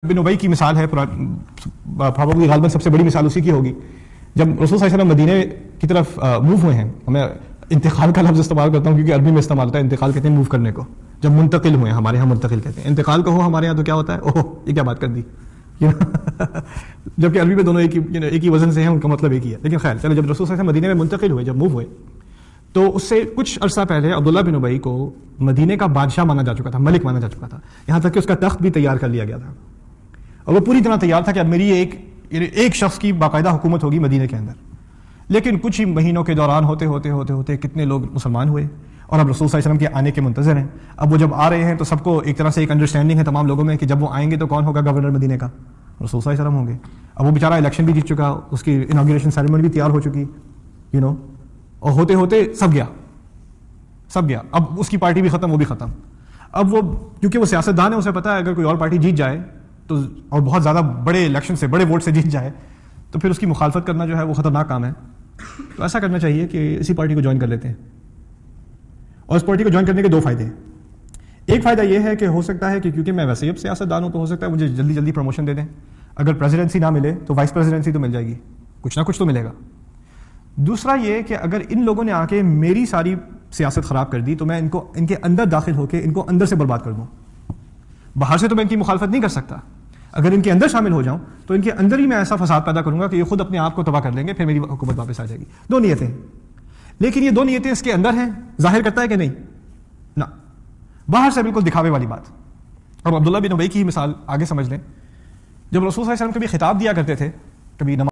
بن ابی کی مثال ہے، پرابلی غالباً سب سے بڑی مثال اسی کی ہوگی۔ جب رسول صلی اللہ علیہ وسلم مدینے کی طرف موو ہوئے ہیں، میں انتقال کا لفظ استعمال کرتا ہوں کیونکہ عربی میں استعمال ہوتا ہے، انتقال کہتے ہیں موو کرنے کو، جب منتقل ہوئے ہیں، ہمارے ہاں منتقل کہتے ہیں، انتقال کہو ہمارے ہاں تو کیا ہوتا ہے، اوہ یہ کیا بات کر دی جبکہ عربی میں دونوں ایک ہی وزن سے ہیں، ان کا مطلب ایک ہی ہے، لیکن خیر چلو، جب رسول صلی اللہ علیہ وسلم مدینے میں منتقل ہوئے، جب موو ہوئے، تو اس سے کچھ عرصہ پہلے عبداللہ بن ابی کو مدینے کا بادشاہ مانا جا چکا تھا، ملک مانا جا چکا تھا، یہاں تک کہ اس کا تخت بھی تیار کر لیا گیا تھا، اور وہ پوری طرح تیار تھا کہ اب میری ایک شخص کی باقاعدہ حکومت ہوگی مدینے کے اندر۔ لیکن کچھ ہی مہینوں کے دوران ہوتے کتنے لوگ مسلمان ہوئے، اور اب رسول صلی اللہ علیہ وسلم کے آنے کے منتظر ہیں۔ اب وہ جب آ رہے ہیں تو سب کو ایک طرح سے ایک انڈرسٹینڈنگ ہے تمام لوگوں میں کہ جب وہ آئیں گے تو کون ہوگا گورنر مدینے کا، رسول صلی اللہ علیہ وسلم ہوں گے۔ اب وہ بیچارہ الیکشن بھی جیت چکا، اس کی انوگریشن سیریمنی بھی تیار ہو چکی، اور ہوتے ہوتے سب گیا، اب اس کی پارٹی بھی ختم، وہ بھی ختم۔ اب وہ کیونکہ وہ سیاستدان ہے، اسے پتا ہے اگر کوئی اور پارٹی جیت جائے تو، اور بہت زیادہ بڑے الیکشن سے، بڑے ووٹ سے جیت جائے، تو پھر اس کی مخالفت کرنا جو ہے وہ خطرناک کام ہے۔ تو ایسا کرنا چاہیے کہ اسی پارٹی کو جوائن کر لیتے ہیں، اور اس پارٹی کو جوائن کرنے کے دو فائدے ہیں۔ ایک فائدہ یہ ہے کہ ہو سکتا ہے کہ کیونکہ میں ویسے اب سیاستدان ہوں تو ہو سکتا ہے مجھے جلدی جلدی پروموشن دے دیں، اگر پریزیڈنسی نہ ملے تو وائس پریزیڈنسی تو مل جائے گی، کچھ نہ کچھ تو ملے گا۔ دوسرا یہ کہ اگر ان لوگوں نے آ کے میری ساری سیاست خراب کر دی تو میں ان کے اندر داخل ہو کے ان کو اندر سے برباد کر دوں۔ باہر سے تو میں ان کی مخالفت نہیں کر سکتا، اگر ان کے اندر شامل ہو جاؤں تو ان کے اندر ہی میں ایسا فساد پیدا کروں گا کہ یہ خود اپنے آپ کو تباہ کر لیں گے، پھر میری حکومت واپس آ جائے گی۔ دو نیتیں، لیکن یہ دو نیتیں اس کے اندر ہیں، ظاہر کرتا ہے کہ نہیں؟ نہ، باہر سے بالکل دکھاوے والی بات۔ اور عبداللہ بن ابی کی مثال آگے سمجھ لیں، جب رسول صلی اللہ علیہ وسلم کبھی خطاب دیا کرتے تھے، کبھی نماز